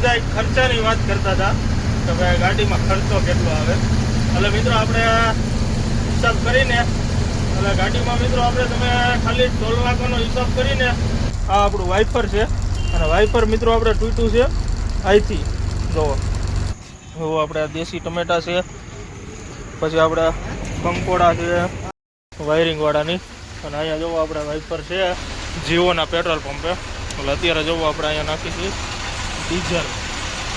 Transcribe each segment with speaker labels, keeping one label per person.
Speaker 1: બધા ખર્ચાની વાત કરતા હતા કે ભાઈ ગાડીમાં ખર્ચો કેટલો આવે. એટલે મિત્રો આપણે હિસાબ કરીને એટલે ગાડીમાં મિત્રો આપણે તમે ખાલી ટોલ નાકાનો હિસાબ કરીને આ આપણું વાઇપર છે અને વાઇપર મિત્રો આપણે તૂટ્યું છે અહીંથી. જુઓ એવું આપણે દેશી ટમેટા છે, પછી આપણે કંકોડા છે વાયરિંગવાળાની, અને અહીંયા જોવો આપણે વાઇપર છે જીઓના પેટ્રોલ પંપે. એટલે અત્યારે જોવો આપણે અહીંયા નાખીશું ડીઝલ,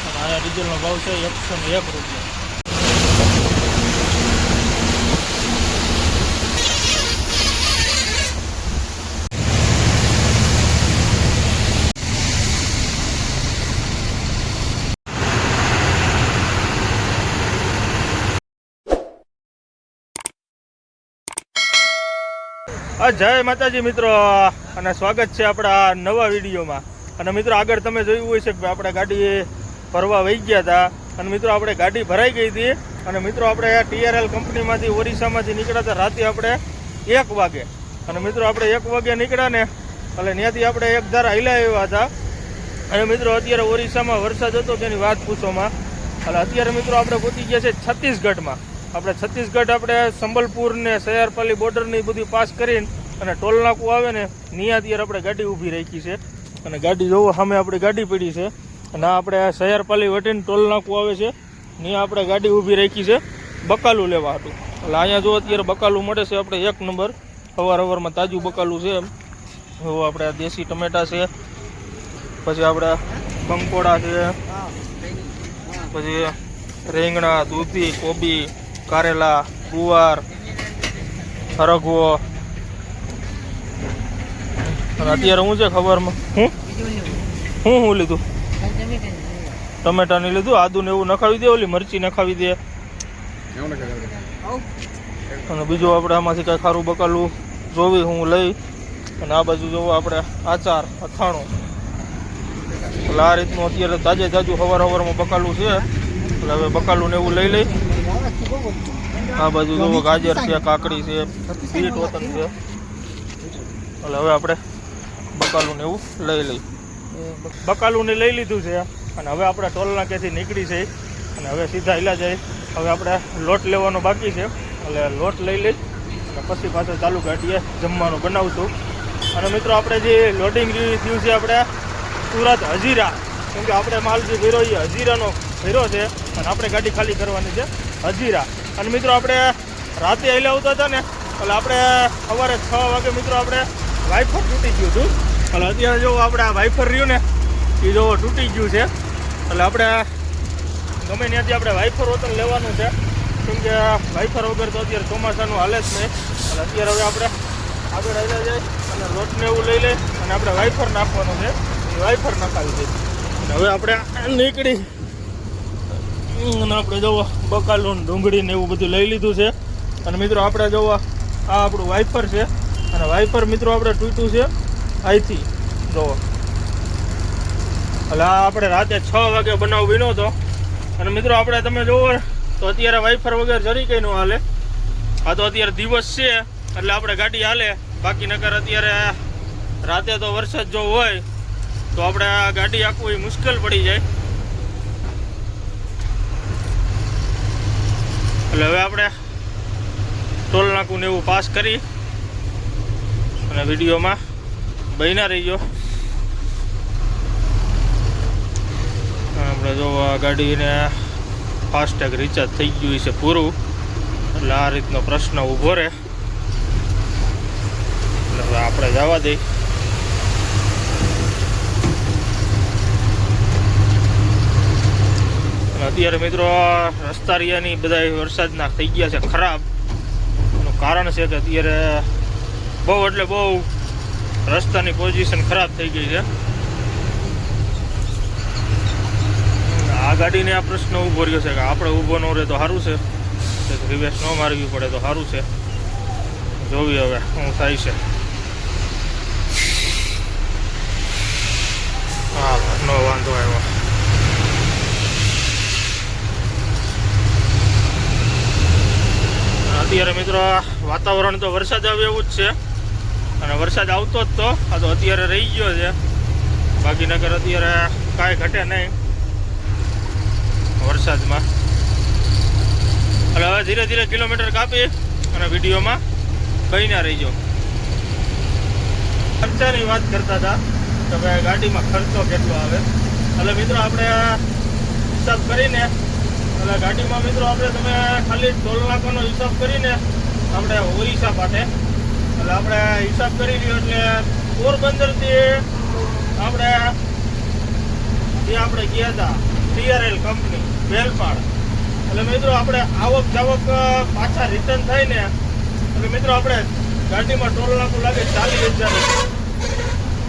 Speaker 1: અને અહીંયા ડીઝલનો ભાવ છે 101 રૂપિયા. જય માતાજી મિત્રો, અને સ્વાગત છે આપણા નવા વિડીયોમાં. અને મિત્રો આગળ તમે જોયું હોય છે કે આપણે ગાડી ભરવા વહી ગયા હતા, અને મિત્રો આપણે ગાડી ભરાઈ ગઈ હતી. અને મિત્રો આપણે TRL કંપનીમાંથી ઓરિસ્સામાંથી નીકળ્યા હતા રાતે આપણે 1 વાગે. અને મિત્રો આપણે 1 વાગે નીકળ્યા ને એટલે ત્યાંથી આપણે એક ધારા હિલા આવ્યા હતા. અને મિત્રો અત્યારે ઓરિસ્સામાં વરસાદ હતો તેની વાત પૂછોમાં. એટલે અત્યારે મિત્રો આપણે પહોંચી ગયા છે છત્તીસગઢમાં. આપણે છત્તીસગઢ આપણે સંબલપુર ને સયારપાલી બોર્ડરની બધી પાસ કરીને અને ટોલ નાકું આવે ને ત્યાં અત્યારે આપણે ગાડી ઊભી રાખી છે. અને ગાડી જોવો સામે આપણી ગાડી પડી છે, અને આપણે સયારપાલી વટીને ટોલ નાકું આવે છે ત્યાં આપણે ગાડી ઊભી રાખી છે બકાલું લેવા હતું. એટલે અહીંયા જો અત્યારે બકાલું મળે છે આપણે 1 નંબર, સવારમાં તાજું બકાલું છે. એવું આપણે દેશી ટમેટા છે, પછી આપણે કંકોડા છે, પછી રીંગણા, દૂધી, કોબી, કારેલા, ગુવાર, હરગવો. અને અત્યારે હું છે ખબરમાં હું લીધું ટમેટાની લીધું, આદુ ને એવું નખાવી દે, ઓલી મરચી નખાવી દે. અને બીજું આપણે આમાંથી કાંઈ ખારું બકાલું જોવી હું લઈ. અને આ બાજુ જોવો આપણે આચાર, અથાણું. એટલે આ રીતનું અત્યારે તાજે તાજું સવારમાં બકાલું છે. એટલે હવે બકાલું ને એવું લઈ લઈ. આ બાજુ જોવો ગાજર છે, કાકડી છે, બીટ વતન છે. એટલે હવે આપણે બકાલું ને એવું લઈ લઈ. બકાલું ને લઈ લીધું છે, અને હવે આપણે ટોલ નાકેથી નીકળી છે, અને હવે સીધા હિલા જાય. હવે આપણે લોટ લેવાનો બાકી છે, એટલે લોટ લઈ લઈ અને પછી પાછળ ચાલુ ગાડીએ જમવાનું બનાવશું. અને મિત્રો આપણે જે લોડિંગ થયું છે આપણે સુરત હજીરા, કેમ કે આપણે માલ જે ભર્યો એ હજીરાનો ભર્યો છે, અને આપણે ગાડી ખાલી કરવાની છે હજીરા. અને મિત્રો આપણે રાતે હિલા આવતા હતા ને એટલે આપણે સવારે 6 વાગે મિત્રો આપણે વાઇફર તૂટી ગયું હતું. એટલે અત્યારે જો આપણે આ વાઇફર રહ્યું ને એ જો તૂટી ગયું છે. એટલે આપણે ગમે ત્યાંથી આપણે વાઇફર વતન લેવાનું છે, કેમ કે વાઇફર વગર તો અત્યારે ચોમાસાનું હાલે જ નહીં. એટલે અત્યારે હવે આપણે આગળ આવ્યા જાય અને લોટને એવું લઈ લઈ અને આપણે વાઇફર નાખવાનું છે, એ વાઇફર નખાવી દઈએ. અને હવે આપણે નીકળી અને આપણે જોવો બકાલું, ડુંગળી ને એવું બધું લઈ લીધું છે. અને મિત્રો આપણે જોવો આ આપણું વાઇફર છે, અને વાઇફર મિત્રો આપણે તૂટ્યું છે અહીંથી જોવો. એટલે આ આપણે રાતે 6 વાગે બનાવ વીનો હતો. અને મિત્રો આપણે તમે જોવો તો અત્યારે વાઇફર વગર જરી કંઈ ન હાલે. આ તો અત્યારે દિવસ છે એટલે આપણે ગાડી હાલે, બાકી નકર અત્યારે રાતે તો વરસાદ જો હોય તો આપણે આ ગાડી આખું એ મુશ્કેલ પડી જાય. એટલે હવે આપણે ટોલ નાકું ને એવું પાસ કરી અને વિડીયોમાં બન્યા રહીજો. આપણે જો આ ગાડીને ફાસ્ટેગ રિચાર્જ થઈ ગયું છે પૂરું, એટલે આ રીતનો પ્રશ્ન ઊભો રહે. એટલે હવે આપણે જવા દઈ. અત્યારે મિત્રો રસ્તા રિયાની બધા વરસાદના થઈ ગયા છે ખરાબ. એનું કારણ છે કે અત્યારે બહુ એટલે બહુ રસ્તાની પોઝિશન ખરાબ થઈ ગઈ છે. આ ગાડીને આ પ્રશ્ન ઊભો રહ્યો છે કે આપણે ઊભો ન રહે તો સારું છે, રિવેસ ન મારવી પડે તો સારું છે. જોવી હવે શું થાય છે. હા, નો વાંધો આવ્યો. અત્યારે મિત્રો વાતાવરણ તો વરસાદ આવે એવું જ છે, અને વરસાદ આવતો જ તો આ તો અત્યારે રહી ગયો છે, બાકી નકર અત્યારે કાંઈ ઘટે નહીં. વરસાદમાં. એટલે હવે ધીરે ધીરે કિલોમીટર કાપી અને વિડીયોમાં કંઈ ના રહીજો. ખર્ચાની વાત કરતા હતા કે ભાઈ ગાડીમાં ખર્ચો કેટલો આવે. એટલે મિત્રો આપણે હિસાબ કરીને એટલે ગાડીમાં મિત્રો આપણે તમે ખાલી ટોલ નાકાનો હિસાબ કરીને આપણે ઓરિસ્સા પાટે એટલે આપણે હિસાબ કરી રહ્યો એટલે પોરબંદરથી આપણે જે આપણે ગયા હતા TRL કંપની બેલપાડ એટલે મિત્રો આપણે આવક જાવક પાછા રિટર્ન થાય ને એટલે મિત્રો આપણે ગાડીમાં ટોલ નાકું લાગે 40,000.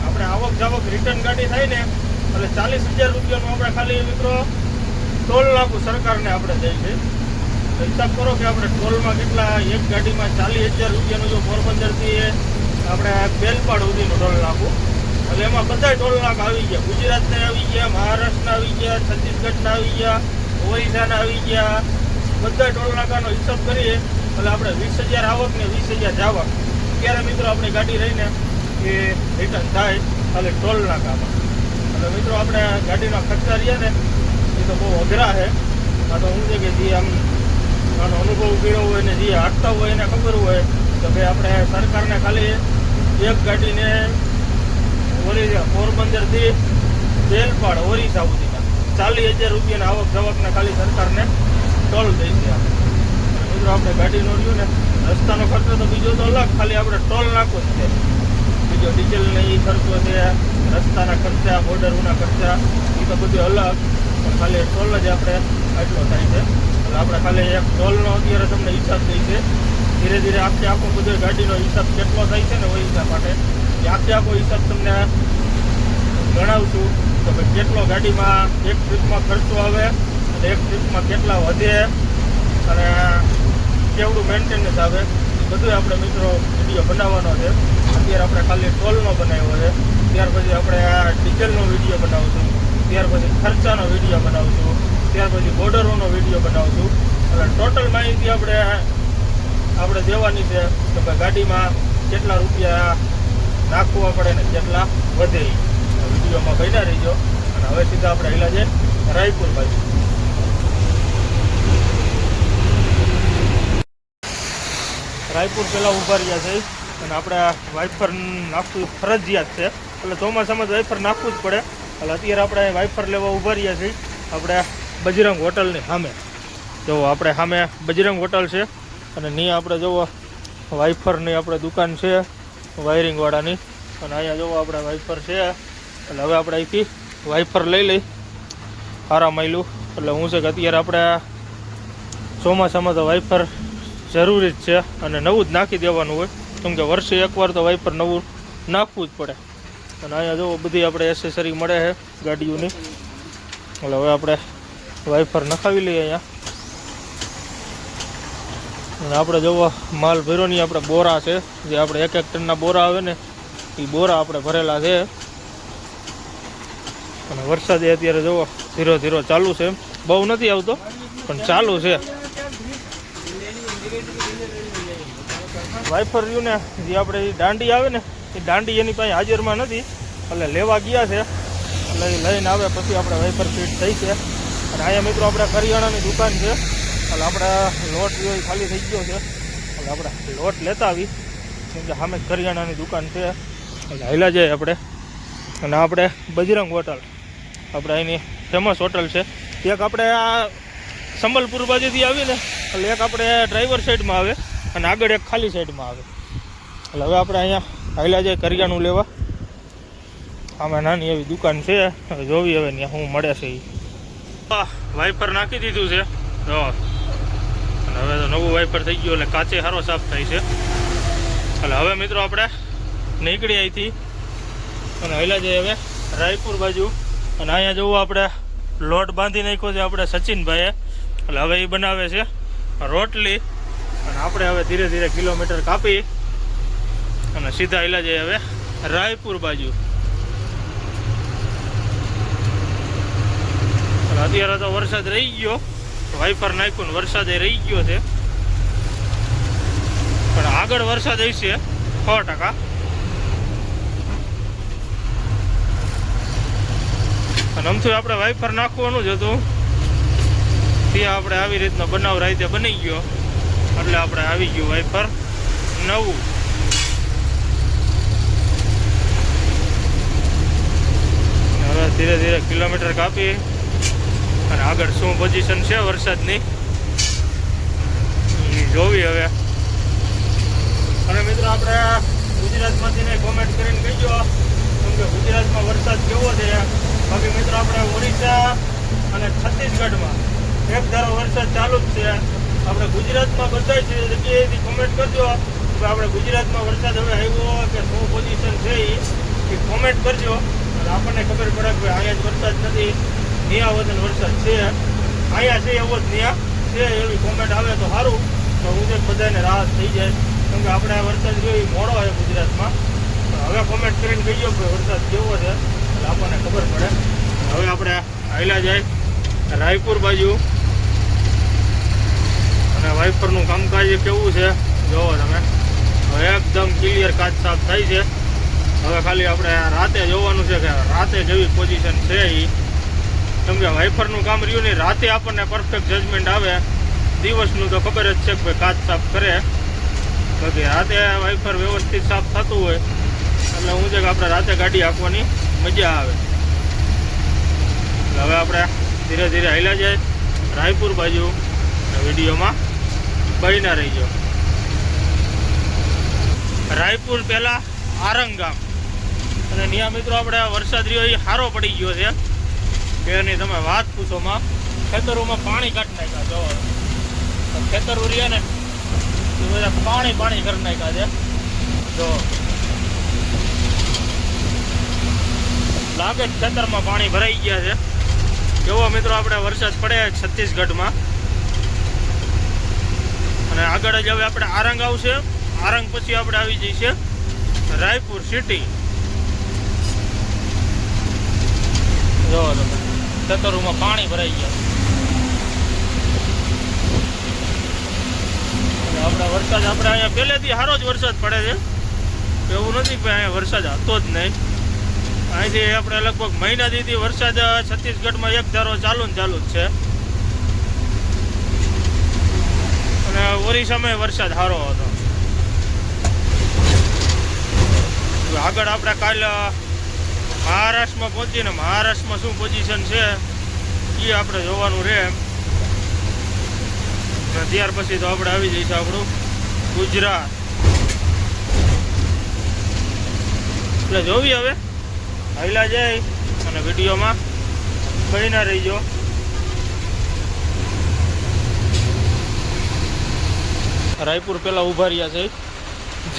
Speaker 1: આપણે આવક જાવક રિટર્ન ગાડી થાય ને એટલે 40,000 રૂપિયાનું આપણે ખાલી મિત્રો ટોલ નાકું સરકારને આપણે દઈએ છીએ. હિસાબ કરો કે આપણે ટોલમાં કેટલા એક ગાડીમાં 40,000 રૂપિયાનું જો પોરબંદરથી આપણે બેલપાડ સુધીનું ટોલ નાકું એટલે એમાં બધા ટોલ નાક આવી ગયા. ગુજરાતના આવી ગયા, મહારાષ્ટ્રના આવી ગયા, છત્તીસગઢના આવી ગયા, ઓરિસ્સાના આવી ગયા. બધા ટોલ નાકાનો હિસાબ કરીએ એટલે આપણે 20,000 આવક ને 20,000 જાવક ત્યારે મિત્રો આપણી ગાડી રહીને એ રિટર્ન થાય ખાલી ટોલ નાકામાં. એટલે મિત્રો આપણે ગાડીના ખર્ચા રહ્યા ને એ તો બહુ અઘરા છે. આ તો શું છે કે જે આમ આનો અનુભવ કર્યો હોય ને જે હાંકતા હોય એને ખબર હોય કે ભાઈ આપણે સરકારને ખાલી એક ગાડીને પોરબંદરથી બેલપાડ ઓરિસ્સા સુધીના 40,000 રૂપિયાના આવક જાવકને ખાલી સરકારને ટોલ દઈ છે. મિત્રો આપણે ગાડીનો રહ્યું ને રસ્તાનો ખર્ચો તો બીજો તો અલગ, ખાલી આપણે ટોલ નાખો જ છે. બીજો ડીઝલને એ ખર્ચો છે, રસ્તાના ખર્ચા, બોર્ડરોના ખર્ચા એ તો બધું અલગ, પણ ખાલી ટોલ જ આપણે આટલો થાય છે. એટલે આપણે ખાલી એક ટોલનો અત્યારે તમને હિસાબ થઈ છે. ધીરે ધીરે આખો બધો ગાડીનો હિસાબ કેટલો થાય છે ને એ હિસાબ માટે આખો હિસાબ તમને જણાવશું કે ભાઈ કેટલો ગાડીમાં એક ટ્રીપમાં ખર્ચો આવે અને એક ટ્રીપમાં કેટલા વધે અને કેવડું મેન્ટેનન્સ આવે એ બધું આપણે મિત્રો વિડીયો બનાવવાનો છે. અત્યારે આપણે ખાલી ટોલનો બનાવ્યો છે, ત્યાર પછી આપણે આ ડીઝલનો વિડીયો બનાવશું, ત્યાર પછી ખર્ચાનો વિડીયો બનાવશું, ત્યાર પછી બોર્ડરોનો વિડીયો બનાવશું. એટલે ટોટલ માહિતી આપણે દેવાની છે કે ભાઈ ગાડીમાં કેટલા રૂપિયા નાખવા પડે ને કેટલા વધે. વિડીયોમાં બન્યા રહીજો. અને હવે સીધા આપણે હેલા છે રાયપુર બાજુ. રાયપુર પહેલાં ઊભા રહ્યા છે અને આપણે વાઇફર નાખવું ફરજિયાત છે. એટલે ચોમાસામાં વાઇફર નાખવું જ પડે. એટલે અત્યારે આપણે વાઇફર લેવા ઊભા રહ્યા છીએ આપણે બજરંગ હોટલની સામે. જુઓ આપણે સામે બજરંગ હોટલ છે અને ત્યાં આપણે જુઓ વાઇફરની આપણે દુકાન છે વાયરિંગવાળાની. અને અહીંયા જુઓ આપણે વાઇફર છે. એટલે હવે આપણે અહીંથી વાઇફર લઈ લઈ સારા માયલું. એટલે હું છે કે અત્યારે આપણે ચોમાસામાં તો વાઇફર જરૂરી જ છે અને નવું જ નાખી દેવાનું હોય, કેમ કે વર્ષે એકવાર તો વાઇફર નવું નાખવું જ પડે. અને અહીંયા જુઓ બધી આપણે એસેસરી મળે છે ગાડીઓની. એટલે હવે આપણે વાઇફર નખાવી લઈએ અહીંયા. અને આપણે જુઓ માલ ભર્યોની આપણે બોરા છે, જે આપણે 1-1 ટનના બોરા આવે ને એ બોરા આપણે ભરેલા છે. અને વરસાદે અત્યારે જુઓ ધીરો ધીરો ચાલુ છે, બહુ નથી આવતો પણ ચાલુ છે. વાઇફર રહ્યું ને જે આપણે દાંડી આવે ને એ દાંડી એની પાસે હાજરમાં નથી, એટલે લેવા ગયા છે. એટલે એ લઈને આવે પછી આપણે વાઇફર ફિટ થઈ છે. અને અહીંયા મિત્રો આપણે કરિયાણાની દુકાન છે. એટલે આપણે લોટ ખાલી થઈ ગયો છે, એટલે આપણે લોટ લેતા આવી, કેમ કે સામે કરિયાણાની દુકાન છે. એટલે હાલ્યા જાય આપણે. અને આપણે બજરંગ હોટલ આપણે અહીંની ફેમસ હોટલ છે. એક આપણે આ સંબલપુર બાજુથી આવીને એટલે એક આપણે ડ્રાઈવર સાઈડમાં આવે અને આગળ એક ખાલી સાઈડમાં આવે. એટલે હવે આપણે અહીંયા હાલ્યા જાય કરિયાણું લેવા. આમાં નાની એવી દુકાન છે, હવે જોવી હવે ત્યાં શું મળે છે. વાઇફર નાખી દીધું છે જો, અને હવે તો નવું વાઇફર થઈ ગયું એટલે કાચે સારો સાફ થાય છે. એટલે હવે મિત્રો આપણે નીકળી અહીંથી અને હાલ્યા જાય હવે રાયપુર બાજુ. અને અહીંયા જવું આપણે લોટ બાંધી નાખ્યો છે આપણે સચિનભાઈએ. એટલે હવે એ બનાવે છે રોટલી. અને આપણે હવે ધીરે ધીરે કિલોમીટર કાપી અને સીધા હાલ્યા જઈએ હવે રાયપુર બાજુ. અત્યારે તો વરસાદ રહી ગયો, વાઇફર નાખ્યું ને વરસાદે રહી ગયો છે, પણ આગળ વરસાદ આવશે 100%. અને આમથી આપણે વાઇફર નાખવાનું જ હતું ત્યાં આપણે આવી રીતનો બનાવ રાતે બની ગયો એટલે આપણે આવી ગયું વાઇપર નવું. હવે ધીરે ધીરે કિલોમીટર કાપી અને આગળ શું પોઝિશન છે વરસાદની એ જોવી હવે. અને મિત્રો આપણે ગુજરાતમાંથી કોમેન્ટ કરીને કહીજો કેમ કે ગુજરાતમાં વરસાદ કેવો છે. બાકી મિત્રો આપણે ઓડિશા અને છત્તીસગઢમાં એક ધારો વરસાદ ચાલુ જ છે. આપણે ગુજરાતમાં બધા જગ્યાએથી કોમેન્ટ કરજો કે આપણે ગુજરાતમાં વરસાદ હવે આવ્યો કે શું પોઝિશન છે એ કોમેન્ટ કરજો. આપણને ખબર પડે કે અહીંયા જ વરસાદ નથી, નિયા વતન વરસાદ છે, અહીંયા છે એવો જ નિયા છે એવી કોમેન્ટ આવે તો સારું. તો હું જે બધાને રાહત થઈ જાય કેમ કે આપણે આ વરસાદ જોઈ મોડો હોય ગુજરાતમાં. હવે કોમેન્ટ કરીને કહીજો કે વરસાદ કેવો છે એટલે આપણને ખબર પડે. હવે આપણે આયલા જાય રાયપુર બાજુ અને વાઇપરનું કામકાજ કેવું છે જોવો તમે. હવે એકદમ ક્લિયર કાચ સાફ થાય છે. હવે ખાલી આપણે રાતે જોવાનું છે કે રાતે જેવી પોઝિશન છે એ કેમ કે વાઇપરનું કામ રહ્યું નહીં. રાતે આપણને પરફેક્ટ જજમેન્ટ આવે, દિવસનું તો ખબર જ છે કે ભાઈ કાચ સાફ કરે. બાકી રાતે વાઇપર વ્યવસ્થિત સાફ થતું હોય એટલે હું છે કે આપણે રાતે ગાડી હાંકવાની મજા આવે. એટલે હવે આપણે ધીરે ધીરે હાલ્યા જાય રાયપુર બાજુ. વિડીયોમાં બહીના રહીજો. રાયપુર પહેલાં આરંગ ગામ અને ત્યાં મિત્રો આપણે વરસાદ રહ્યો એ સારો પડી ગયો છે કે એની તમે વાત પૂછોમાં. ખેતરોમાં પાણી કાઢી નાખ્યા જો ખેતરો રહ્યા ને એ બધા પાણી કરી નાખ્યા છે. જો લાગે જ ખેતરમાં પાણી ભરાઈ ગયા છે. એવો મિત્રો આપણે વરસાદ પડે છત્તીસગઢમાં. અને આગળ જ હવે આપણે આરંગ આવશે. આરંગ પછી આપણે આવી જઈએ રાયપુર સિટી. જો તમે ખેતરોમાં પાણી ભરાઈ ગયા. આપણે વરસાદ આપણે અહીંયા પહેલેથી સારો જ વરસાદ પડે છે. એવું નથી કે અહીંયા વરસાદ હતો જ નહીં. અહીંથી આપણે લગભગ મહિના દીથી વરસાદ છત્તીસગઢમાં એક ધારો ચાલુ જ છે. અને ઓરિસ્સામાં વરસાદ સારો હતો. આગળ આપણે કાલ મહારાષ્ટ્રમાં પહોંચીને મહારાષ્ટ્રમાં શું પોઝિશન છે એ આપણે જોવાનું રહે. અને ત્યાર પછી તો આપણે આવી જઈશું આપણું ગુજરાત. એટલે જોવી હવે હાલ્યા જાય અને વિડીયોમાં બહીના રહીજો. રાયપુર પહેલાં ઊભા રહ્યા છે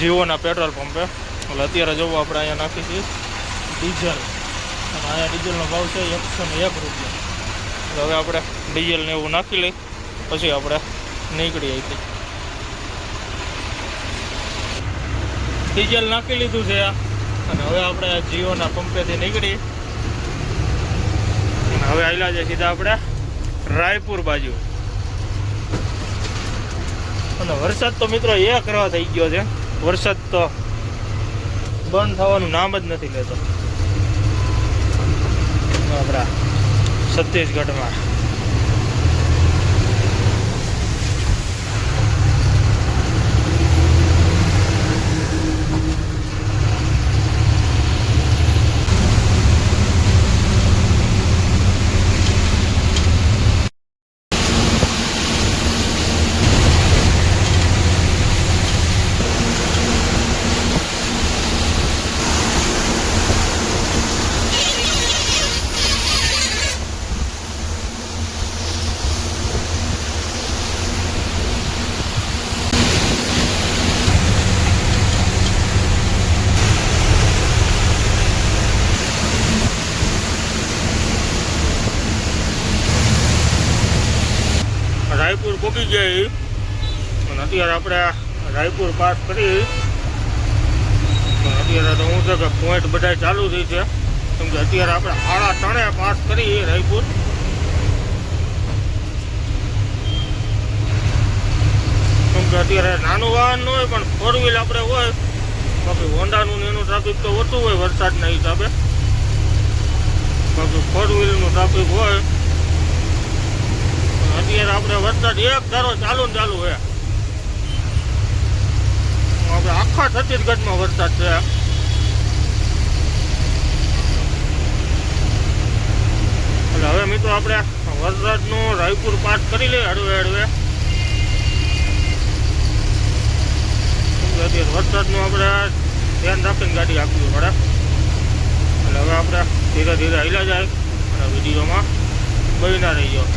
Speaker 1: જીઓના પેટ્રોલ પંપે. એટલે અત્યારે જોવો આપણે અહીંયા નાખી છીએ ડીઝલ અને અહીંયા ડીઝલનો ભાવ છે 101 રૂપિયા. એટલે હવે આપણે ડીઝલને એવું નાખી લઈ પછી આપણે નીકળી આવી. ડીઝલ નાખી લીધું છે અને હવે આપણે જીઓના પંપેથી નીકળી અને હવે આવેલા છે સીધા આપણે રાયપુર બાજુ. અને વરસાદ તો મિત્રો એક રવા થઈ ગયો છે. વરસાદ તો બંધ થવાનું નામ જ નથી લેતો આપણા છત્તીસગઢમાં. રાયપુર પહોંચી ગયા અને અત્યારે આપણે રાયપુર પાસ કરી. અત્યારે તો હું છે કે પોઈન્ટ બધા ચાલુ થઈ છે કેમ કે અત્યારે આપણે આડા ત્રણે પાસ કરી રાયપુર. કેમ કે અત્યારે નાનું વાહન ન હોય પણ 4 વ્હીલ આપણે હોય. બાકી હોન્ડાનું એનું ટ્રાફિક તો ઓછું હોય વરસાદના હિસાબે. બાકી 4 વ્હીલનું ટ્રાફિક હોય. અત્યારે આપણે વરસાદ એક ધારો ચાલુ ને ચાલુ છે. આપણે આખા છત્તીસગઢમાં વરસાદ છે. એટલે હવે મિત્રો આપણે વરસાદનું રાયપુર પાસ કરી લઈએ હળવે. અત્યારે વરસાદનું આપણે ધ્યાન રાખીને ગાડી આપવી પડે. એટલે હવે આપણે ધીરે ધીરે હાલ્યા જાય અને વિડીયોમાં બહીના રહી ગયો.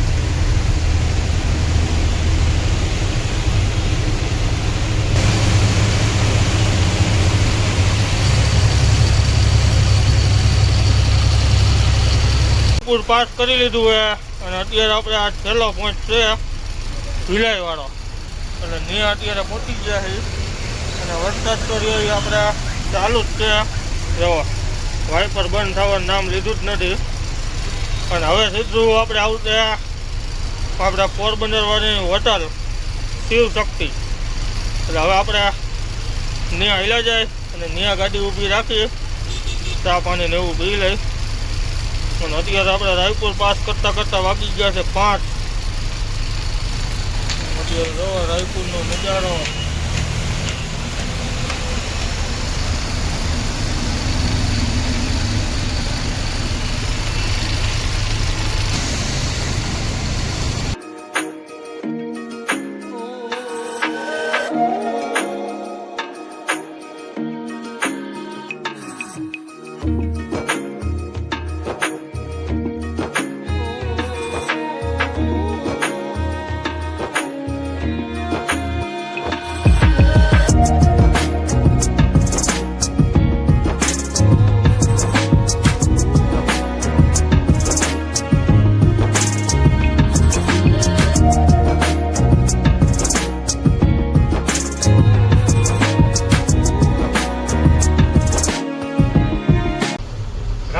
Speaker 1: પાસ કરી લીધું છે અને અત્યારે આપણે આ છેલ્લો પોઈન્ટ છે ભીલાઈ વાળો. એટલે ત્યાં અત્યારે પહોંચી ગયા છે અને વરસાદ તો રહ્યો આપણે ચાલુ જ છે. જો વાઇપર બંધ થવાનું નામ લીધું જ નથી. અને હવે સીધું આપણે આવું ત્યાં આપણા પોરબંદર વાળીની હોટલ શિવ શક્તિ. એટલે હવે આપણે ત્યાં હાલ્યા જાય અને ત્યાં ગાડી ઊભી રાખી ચા પાણી ને એવું પી લઈ. અને અત્યારે આપણે રાયપુર પાસ કરતા કરતા વાગી ગયા છે 5. અત્યારે જો રાયપુરનો નજારો.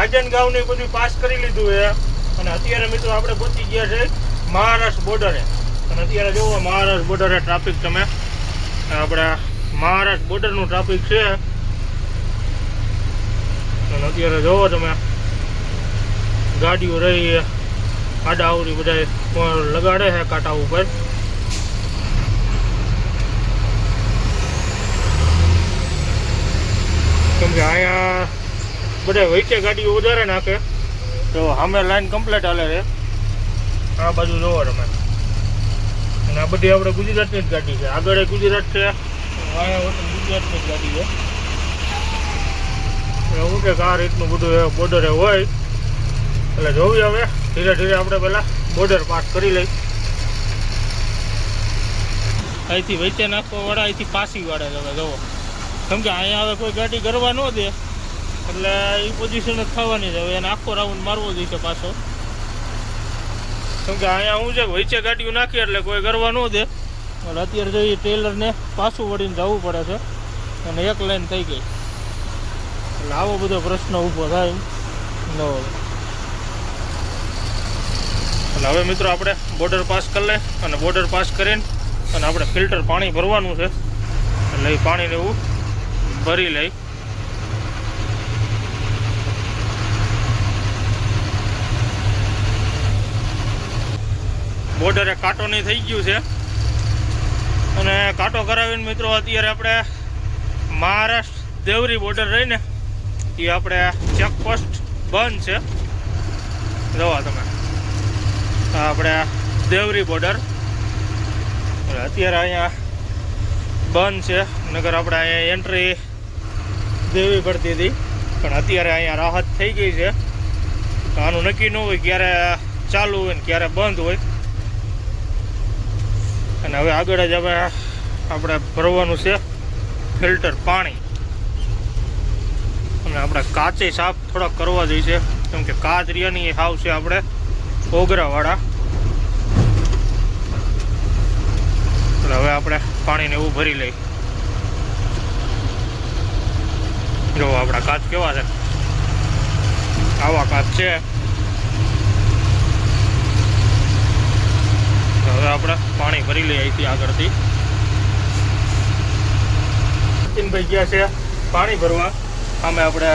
Speaker 1: રાજનગાંવની બધું પાસ કરી લીધું છે અને અત્યારે મિત્રો આપણે પહોંચી ગયા છે મહારાષ્ટ્ર બોર્ડરે. અને અત્યારે જોવો મહારાષ્ટ્ર બોર્ડરે ટ્રાફિક, તમે આપણે મહારાષ્ટ્ર બોર્ડરનું ટ્રાફિક છે. અને અત્યારે જોવો તમે ગાડીઓ રહી આડા આવડી બધા લગાડે છે કાંટા ઉપર. કેમ કે અહીંયા બધા વચ્ચે ગાડીઓ વધારે નાખે તો સામે લાઈન કમ્પ્લીટ હાલે છે. આ બાજુ જોવો તમે. અને આ બધી આપણે ગુજરાતની જ ગાડી છે. આગળ ગુજરાત છે, અહીંયા ગુજરાતની જ ગાડી છે. એવું કે આ રીતનું બધું બોર્ડરે હોય. એટલે જોવી હવે ધીરે ધીરે આપણે પહેલાં બોર્ડર પાસ કરી લઈ. અહીંથી વચ્ચે નાખવા વાળા અહીંથી પાસી વાળે તમે જોવો. કેમ કે અહીંયા હવે કોઈ ગાડી કરવા ન દે એટલે એ પોઝિશન જ થવાની છે. હવે એને આખો રાઉન્ડ મારવો જોઈશે પાછો. કેમ કે અહીંયા શું છે વચ્ચે ગાડીઓ નાખી એટલે કોઈ કરવા ન દે. એટલે અત્યારે જો એ ટ્રેલરને પાછું વળીને જવું પડે છે અને એક લાઈન થઈ ગઈ. એટલે આવો બધો પ્રશ્ન ઊભો થાય ન હોય. એટલે હવે મિત્રો આપણે બોર્ડર પાસ કરી લઈએ અને બોર્ડર પાસ કરીને અને આપણે ફિલ્ટર પાણી ભરવાનું છે. એટલે એ પાણીને એવું ભરી લઈ. બોર્ડરે કાંટો નહીં થઈ ગયું છે અને કાંટો કરાવીને મિત્રો અત્યારે આપણે મહારાષ્ટ્ર દેવરી બોર્ડર રહીને એ આપણે ચેકપોસ્ટ બંધ છે. જોવા તમે આપણે દેવરી બોર્ડર અત્યારે અહીંયા બંધ છે. નગર આપણે અહીંયા એન્ટ્રી દેવી પડતી હતી પણ અત્યારે અહીંયા રાહત થઈ ગઈ છે. આનું નક્કી ન હોય ક્યારે ચાલુ હોય ને ક્યારે બંધ હોય. અને હવે આગળ જ હવે આપણે ભરવાનું છે ફિલ્ટર પાણી. અને આપણે કાચે સાફ થોડાક કરવા જોઈએ કેમ કે કાચ રિયાની હાવ છે આપણે ઓગરાવાળા. એટલે હવે આપણે પાણીને એવું ભરી લઈ. જો આપણા કાચ કેવા છે, આવા કાચ છે. હવે આપણે પાણી ભરી લઈએ અહીંથી આગળથી. નીતિનભાઈ ગયા છે પાણી ભરવા. આમે આપણે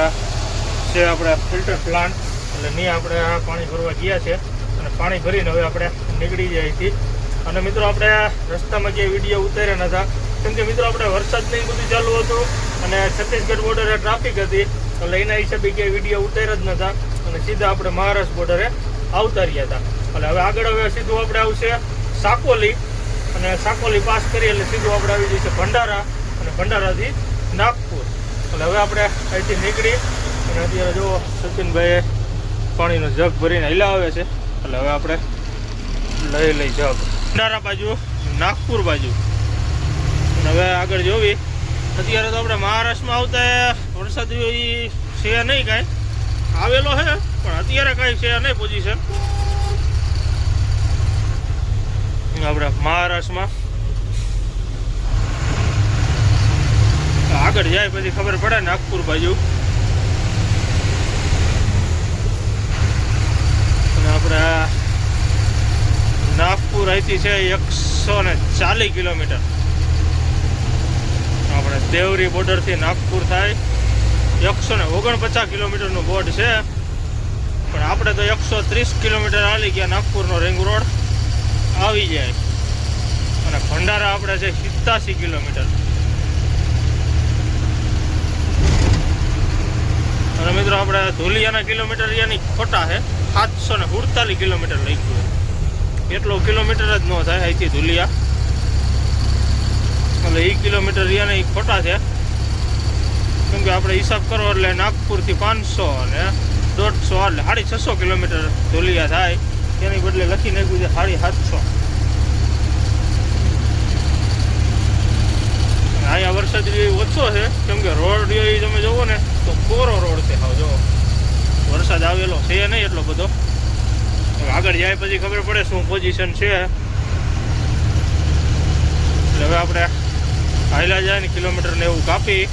Speaker 1: છે આપણે ફિલ્ટર પ્લાન્ટ એટલે નહીં આપણે પાણી ભરવા ગયા છે. અને અને પાણી ભરીને હવે આપણે નીકળી જાય છીએ. અને મિત્રો આપણે રસ્તામાં ક્યાંય વિડીયો ઉતાર્યા નહોતા, કેમ કે મિત્રો આપણે વરસાદ નહીં બધું ચાલુ હતું અને છત્તીસગઢ બોર્ડરે ટ્રાફિક હતી, એટલે એના હિસાબે ક્યાંય વિડીયો ઉતાર્યા જ નહોતા અને સીધા આપણે મહારાષ્ટ્ર બોર્ડરે આવતા રહ્યા હતા. એટલે હવે આગળ હવે સીધું આપણે આવશે સાકોલી, અને સાકોલી પાસ કરીએ એટલે સીધું આપણે આવી જઈશે ભંડારા, અને ભંડારાથી નાગપુર. એટલે હવે આપણે અહીંથી નીકળી અને અત્યારે જો સચિનભાઈએ પાણીનો જગ ભરીને હલાવે છે. એટલે હવે આપણે લઈ જગ ભંડારા બાજુ, નાગપુર બાજુ. અને હવે આગળ જોવી, અત્યારે તો આપણે મહારાષ્ટ્રમાં આવતા વરસાદ છે નહીં, કાંઈ આવેલો છે પણ અત્યારે કાંઈ છે નહીં પોઝિશન. આપણે મહારાષ્ટ્રમાં આગળ જાય પછી ખબર પડે નાગપુર બાજુ. અને આપણે નાગપુર અહીંથી છે 140 કિલોમીટર. આપણે દેવરી બોર્ડરથી નાગપુર થાય 149 કિલોમીટરનું બોર્ડ છે, પણ આપણે તો 130 કિલોમીટર હાલી ગયા. નાગપુરનો રિંગ રોડ આવી જાય. અને ભંડારા આપણે છે 87 કિલોમીટર. અને મિત્રો આપણે ધુલિયાના કિલોમીટર યાની ખોટા છે, 747 કિલોમીટર લઈ ગયું. એટલો કિલોમીટર જ ન થાય અહીંથી ધુલિયા, એટલે એ કિલોમીટર યાને ખોટા છે. કેમ કે આપણે હિસાબ કરો એટલે નાગપુરથી 500 અને 150 એટલે 650 કિલોમીટર ધુલિયા થાય. તેની બદલે લખી નાખ્યું છે 750. અહીંયા વરસાદ ઓછો છે, કેમ કે રોડ એ તમે જોવો ને તો કોરો રોડ છે. હાવ જો વરસાદ આવેલો છે નહીં એટલો બધો. આગળ જાય પછી ખબર પડે શું પોઝિશન છે. એટલે હવે આપણે હાલ્યા જાય ને કિલોમીટર ને એવું કાપી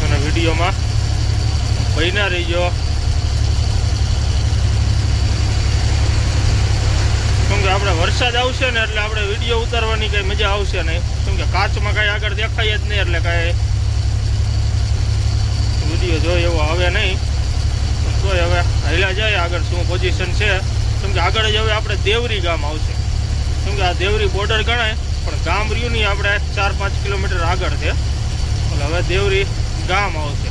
Speaker 1: અને વિડીયોમાં બન્યા રહીજો. કેમ કે આપણે વરસાદ આવશે ને એટલે આપણે વિડીયો ઉતારવાની કંઈ મજા આવશે નહીં, કેમ કે કાચમાં કાંઈ આગળ દેખાય જ નહીં, એટલે કાંઈ વિડીયો જોઈએ એવો આવે નહીં. તોય હવે હાલ્યા જાય આગળ શું પોઝિશન છે. કેમ કે આગળ જ હવે આપણે દેવરી ગામ આવશે, કેમ કે આ દેવરી બોર્ડર ગણાય પણ ગામ રહ્યું નહીં, આપણે 4-5 કિલોમીટર આગળ છે. એટલે હવે દેવરી ગામ આવશે.